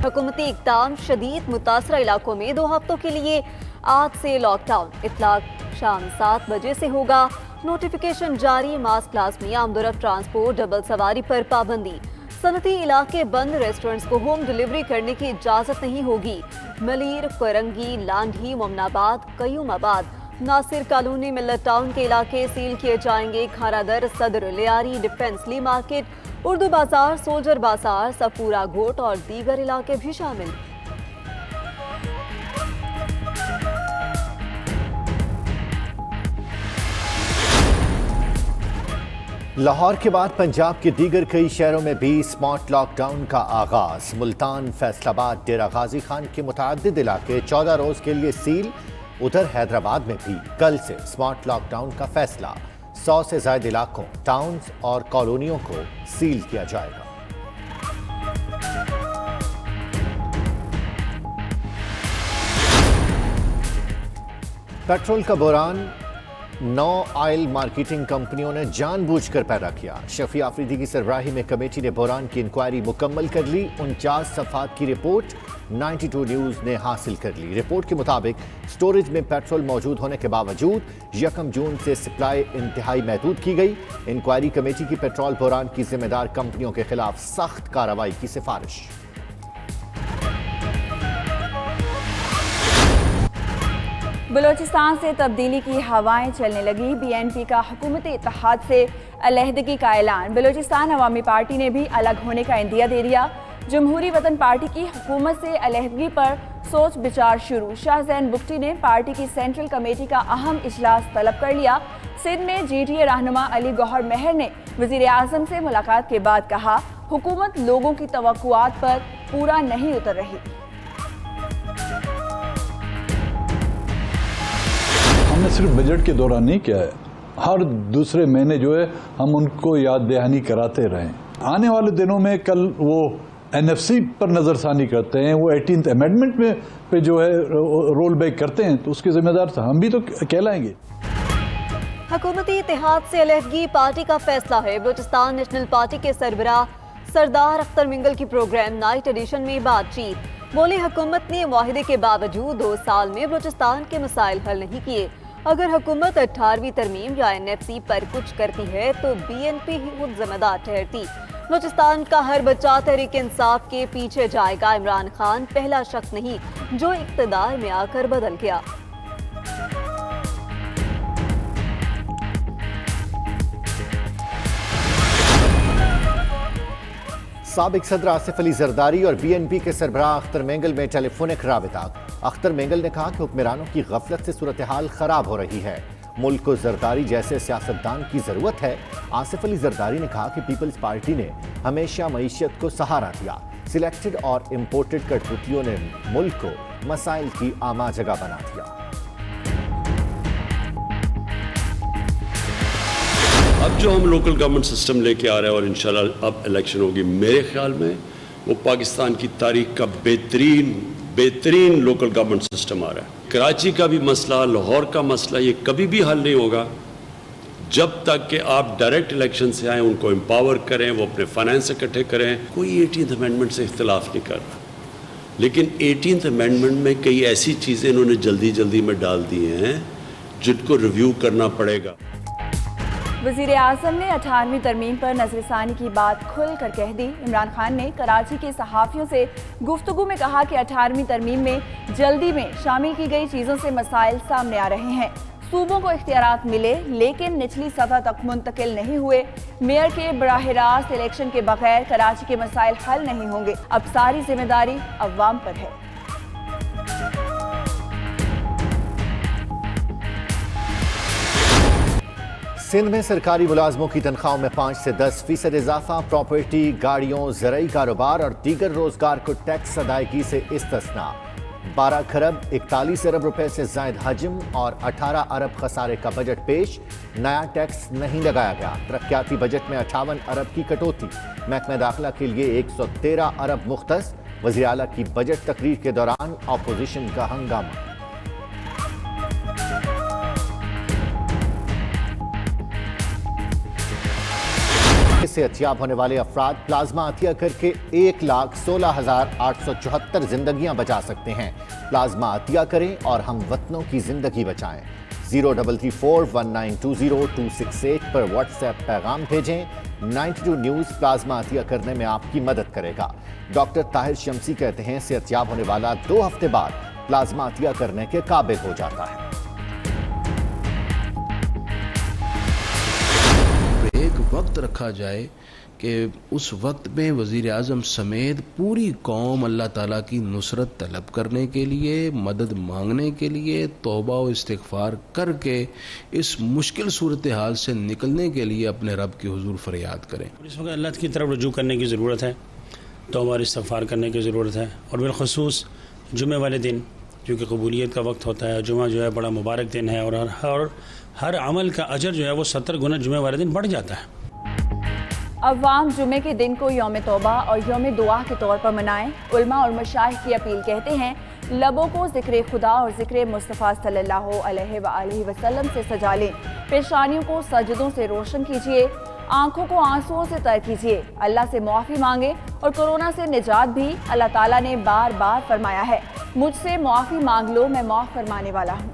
हुकूमती इक़दाम, शदीद मुतासरा इलाकों में 2 हफ्तों के लिए आज से लॉकडाउन। इतलाक शाम 7 बजे से होगा। नोटिफिकेशन जारी। मास्क लाज़मी, आमदोरफ्त ट्रांसपोर्ट, डबल सवारी पर पाबंदी। सनती इलाके बंद। रेस्टोरेंट्स को होम डिलीवरी करने की इजाज़त नहीं होगी। मलीर, फरंगी, लांढी, मोमनाबाद, कयूमाबाद, नासिर कॉलोनी, मिल्लत टाउन के इलाके सील किए जाएंगे। खारादर, सदर, लियारी, डिफेंस, ली मार्केट, उर्दू बाजार, सोल्जर बाजार, सफूरा घोट और दीगर इलाके भी शामिल। लाहौर के बाद पंजाब के दीगर कई शहरों में भी स्मार्ट लॉकडाउन का आगाज। मुल्तान, फैसलाबाद, डेरा गाजी खान के मुतअद्दिद इलाके 14 रोज के लिए सील। उधर हैदराबाद में भी कल से स्मार्ट लॉकडाउन का फैसला। 100 से ज्यादा इलाकों, टाउन्स और कॉलोनियों को सील किया जाएगा। पेट्रोल का बहरान 9 ऑयल मार्केटिंग कंपनियों ने जानबूझकर पैदा किया। शफी आफरीदी की सरबराही में कमेटी ने बहरान की इंक्वायरी मुकम्मल कर ली। 49 सफ़हात की रिपोर्ट 92 न्यूज़ ने हासिल कर ली। रिपोर्ट के मुताबिक स्टोरेज में पेट्रोल मौजूद होने के बावजूद 1 जून से सप्लाई इंतहाई महदूद की गई। इंक्वायरी कमेटी की पेट्रोल बहरान की जिम्मेदार कंपनियों के खिलाफ सख्त कार्रवाई की सिफारिश। बलूचिस्तान से तब्दीली की हवाएं चलने लगी। BNP का हुकूमती इत्तेहाद से अलहदगी का ऐलान। बलूचिस्तान अवामी पार्टी ने भी अलग होने का इंदिया दे दिया। जमहूरी वतन पार्टी की हुकूमत से अलहदगी पर सोच विचार शुरू। शाहजैन बुगटी ने पार्टी की सेंट्रल कमेटी का अहम इजलास तलब कर लिया। सिंध में GTA रहनुमा अली गौहर मेहर ने वज़ीर आज़म से मुलाकात के बाद कहा, हुकूमत लोगों की तवक्कुआत पर पूरा नहीं उतर रही। हमने सिर्फ बजट के दौरान नहीं किया है, हर दूसरे महीने जो है हम उनको याद दहानी कराते रहें। आने वाले दिनों में कल वो NFC पर नज़रसानी करते हैं, वो 18th अमेंडमेंट में पे जो है रोल बैक करते हैं, तो उसके जिम्मेदार से हम भी तो कहलाएंगे। हुकूमती इत्तेहाद से अलहदगी पार्टी का फैसला है। बलूचिस्तान नेशनल पार्टी के सरबराह सरदार अख्तर मिंगल की प्रोग्राम नाइट एडिशन में बातचीत। बोले, हुकूमत ने मुआहिदे के बावजूद 2 साल में बलूचिस्तान के मसाइल हल नहीं किए। अगर हुकूमत 18वीं तरमीम या NFC पर कुछ करती है तो BNP ही खुद जिम्मेदार ठहरती। बलूचिस्तान का हर बच्चा तहरीक इंसाफ के पीछे जाएगा। इमरान खान पहला शख्स नहीं जो इक़्तिदार में आकर बदल गया। साबिक सदर आसिफ अली जरदारी और BNP के सरबराह अख्तर मेंगल में टेलीफोनिक राबिता। अख्तर मेंगल ने कहा कि हुक्मरानों की गफलत से सूरत हाल खराब हो रही है। मुल्क को जरदारी जैसे सियासतदान की जरूरत है। आसिफ अली जरदारी ने कहा कि पीपल्स पार्टी ने हमेशा मईशत को सहारा दिया। सिलेक्टेड और इम्पोर्टेड कठपुतलियों ने मुल्क को मसाइल की आमा जगह बना दिया। अब जो हम लोकल गवर्नमेंट सिस्टम लेके आ रहे हैं और इंशाल्लाह अब इलेक्शन होगी, मेरे ख्याल में वो पाकिस्तान की तारीख का बेहतरीन लोकल गवर्नमेंट सिस्टम आ रहा है। कराची का भी मसला, लाहौर का मसला, ये कभी भी हल नहीं होगा जब तक कि आप डायरेक्ट इलेक्शन से आए, उनको एम्पावर करें, वो अपने फाइनेंस इकट्ठे करें। कोई 18th अमेंडमेंट से इख्तिलाफ नहीं कर रहा, लेकिन 18th अमेंडमेंट में कई ऐसी चीज़ें इन्होंने जल्दी में डाल दी हैं जिनको रिव्यू करना पड़ेगा। वज़ीर आज़म ने 18वीं तरमीम पर नज़रसानी की बात खुल कर कह दी। इमरान खान ने कराची के सहाफ़ियों से गुफ्तगू में कहा कि 18वीं तरमीम में जल्दी में शामिल की गई चीज़ों से मसाइल सामने आ रहे हैं। सूबों को इख्तियारात मिले लेकिन निचली सतह तक मुंतकिल नहीं हुए। मेयर के बराह रास्त इलेक्शन के बगैर कराची के मसाइल हल नहीं होंगे। अब सारी जिम्मेदारी अवाम पर है। सिंध में सरकारी मुलाजमों की तनख्वाहों में 5 से 10% इजाफा। प्रॉपर्टी, गाड़ियों, ज़राई कारोबार और दीगर रोजगार को टैक्स अदायगी से इस्तिस्ना। 12 खरब 41 अरब रुपए से जायद हजम और 18 अरब खसारे का बजट पेश। नया टैक्स नहीं लगाया गया। तरक्याती बजट में 58 अरब की कटौती। महकमा दाखिला के लिए 113 अरब मुख्तस। वज़ीर आला की बजट तकरीर के दौरान अपोजिशन का हंगामा। सेहतियाब होने वाले अफराद प्लाज्मा अतिया करके 1,16,874 जिंदगियां बचा सकते हैं। प्लाज्मा अतिया करें और हम वतनों की जिंदगी बचाएं। 03341920 पर व्हाट्सएप पैगाम भेजें। 92 न्यूज़ प्लाज्मा अतिया करने में आपकी मदद करेगा। डॉक्टर ताहिर शमसी कहते हैं सेहतियाब होने वाला 2 हफ्ते बाद प्लाज्मा अतिया करने के काबिल हो जाता है। एक वक्त रखा जाए कि उस वक्त में वज़ीर आज़म समेत पूरी कौम अल्लाह ताला की नुसरत तलब करने के लिए, मदद मांगने के लिए, तौबा व इस्तिग़फ़ार करके इस मुश्किल सूरत हाल से निकलने के लिए अपने रब की हुजूर फरियाद करें। इस वक्त अल्लाह की तरफ रुजू करने की ज़रूरत है, तौबा और इस्तिग़फ़ार करने की ज़रूरत है। और बिलख़ुसूस जुमे वाले दिन क्योंकि कबूलियत का वक्त होता है, जुमा जो है बड़ा मुबारक दिन है और हर अमल का अजर जो है वो 70 गुना जुमे वाले दिन बढ़ जाता है। अवाम जुमे के दिन को यौम तौबा और यौम दुआ के तौर पर मनाएं। उलमा और मशाइख की अपील कहते हैं लबों को ज़िक्र खुदा और ज़िक्र मुस्तफ़ा सल्लल्लाहु अलैहि वसल्लम से सजा लें। पेशानियों को सजदों से रोशन कीजिए, आंखों को आंसुओं से तर कीजिए। अल्लाह से मुआफ़ी मांगे और कोरोना से निजात भी अल्लाह ताला ने बार बार फरमाया है, मुझसे मुआफ़ी मांग लो, मैं माफ़ फरमाने वाला हूँ।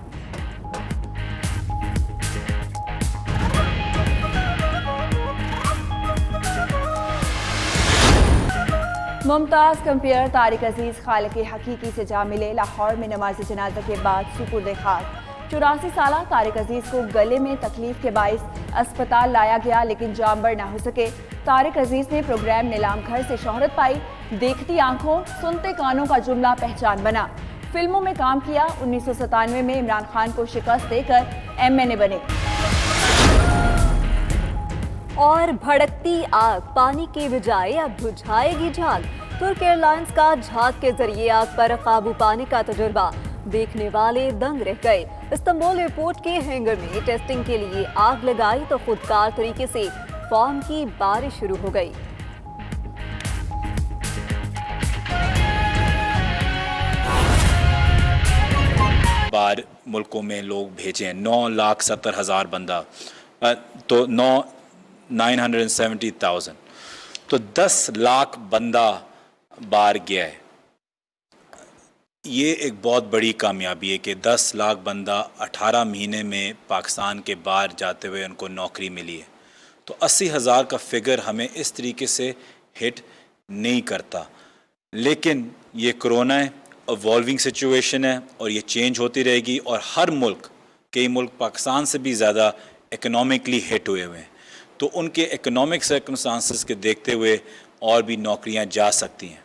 मुमताज़ कंपेयर तारिक अजीज़ खालिक हकीकी से जा मिले। लाहौर में नमाज जनाजा के बाद सुपुर्द खाक 84 साला तारिक अजीज़ को गले में तकलीफ के बाइस अस्पताल लाया गया लेकिन जानबर ना हो सके। तारिक अजीज़ ने प्रोग्राम नीलाम घर से शोहरत पाई। देखती आंखों सुनते कानों का जुमला पहचान बना। फिल्मों में काम किया। 1997 में इमरान खान को शिकस्त देकर MNA बने। और भड़कती आग पानी के बजाय अब बुझाएगी झाग। तुर्क एयरलाइंस का झाग के जरिए आग पर काबू पाने का तजुर्बा, देखने वाले दंग रह गए। इस्तांबुल एयरपोर्ट के हैंगर में टेस्टिंग के लिए आग लगाई तो खुदकार तरीके से फॉर्म की बारिश शुरू हो गई। बाहर मुल्कों में लोग भेजे 9,70,000 बंदा, तो 970,000, तो 10 लाख बंदा बाहर गया है। ये एक बहुत बड़ी कामयाबी है कि 10 लाख बंदा 18 महीने में पाकिस्तान के बाहर जाते हुए उनको नौकरी मिली है। तो 80,000 का फिगर हमें इस तरीके से हिट नहीं करता, लेकिन ये कोरोना है, इवॉल्विंग सिचुएशन है और ये चेंज होती रहेगी। और हर मुल्क, कई मुल्क पाकिस्तान से भी ज़्यादा इकोनॉमिकली हिट हुए हुए हैं, तो उनके इकोनॉमिक सर्कमस्टांसेस के देखते हुए और भी नौकरियां जा सकती हैं।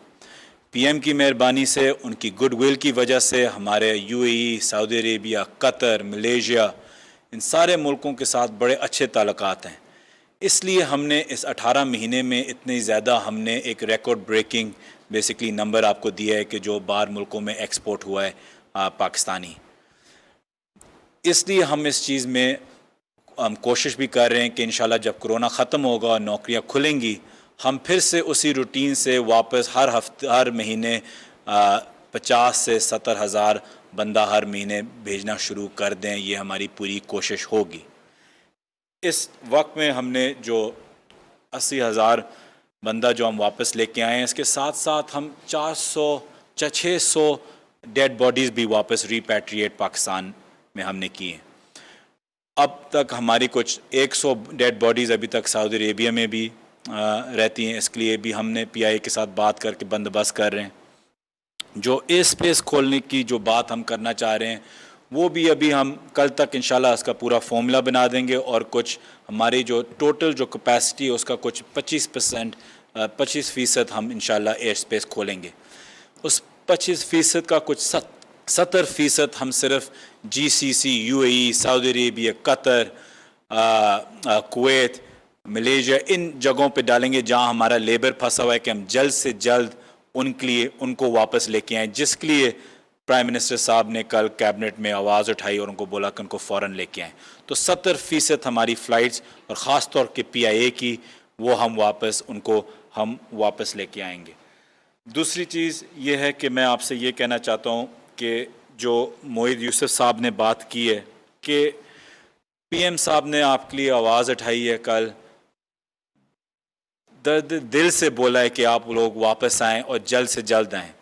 PM की मेहरबानी से, उनकी गुडविल की वजह से हमारे UAE, Saudi Arabia, Qatar, Malaysia, इन सारे मुल्कों के साथ बड़े अच्छे ताल्लुकात हैं। इसलिए हमने इस 18 महीने में इतनी ज़्यादा हमने एक रिकॉर्ड ब्रेकिंग बेसिकली नंबर आपको दिया है कि जो बाहर मुल्कों में एक्सपोर्ट हुआ है पाकिस्तानी। इसलिए हम इस चीज़ में हम कोशिश भी कर रहे हैं कि इंशाल्लाह जब कोरोना ख़त्म होगा और नौकरियां खुलेंगी, हम फिर से उसी रूटीन से वापस हर महीने 50 से 70,000 बंदा हर महीने भेजना शुरू कर दें। ये हमारी पूरी कोशिश होगी। इस वक्त में हमने जो 80,000 बंदा जो हम वापस लेके आए हैं, इसके साथ साथ हम 600 डेड बॉडीज़ भी वापस रिपैट्रिएट पाकिस्तान में हमने की हैं। अब तक हमारी कुछ 100 डेड बॉडीज़ अभी तक सऊदी अरेबिया में भी रहती हैं। इसके लिए भी हमने PIA के साथ बात करके बंदोबस्त कर रहे हैं। जो एयर स्पेस खोलने की जो बात हम करना चाह रहे हैं, वो भी अभी हम कल तक इंशाल्लाह इसका पूरा फॉर्मूला बना देंगे और कुछ हमारी जो टोटल जो कैपेसिटी है उसका कुछ 25% हम इंशाल्लाह एयर स्पेस खोलेंगे। उस 25% का कुछ 70% हम सिर्फ GCC, UAE, Saudi Arabia, Qatar, Kuwait, Malaysia, इन जगहों पे डालेंगे जहां हमारा लेबर फंसा हुआ है कि हम जल्द से जल्द उनको वापस लेके आएँ, जिसके लिए प्राइम मिनिस्टर साहब ने कल कैबिनेट में आवाज़ उठाई और उनको बोला कि उनको फ़ौरन लेके आएँ। तो 70% हमारी फ़्लाइट्स और ख़ास तौर के PIA की वो हम वापस लेके आएंगे। दूसरी चीज़ ये है कि मैं आपसे ये कहना चाहता हूँ कि जो मोहित यूसुफ साहब ने बात की है कि PM साहब ने आपके लिए आवाज़ उठाई है कल درد دل سے بولا ہے کہ آپ لوگ واپس آئیں اور جلد سے جلد آئیں.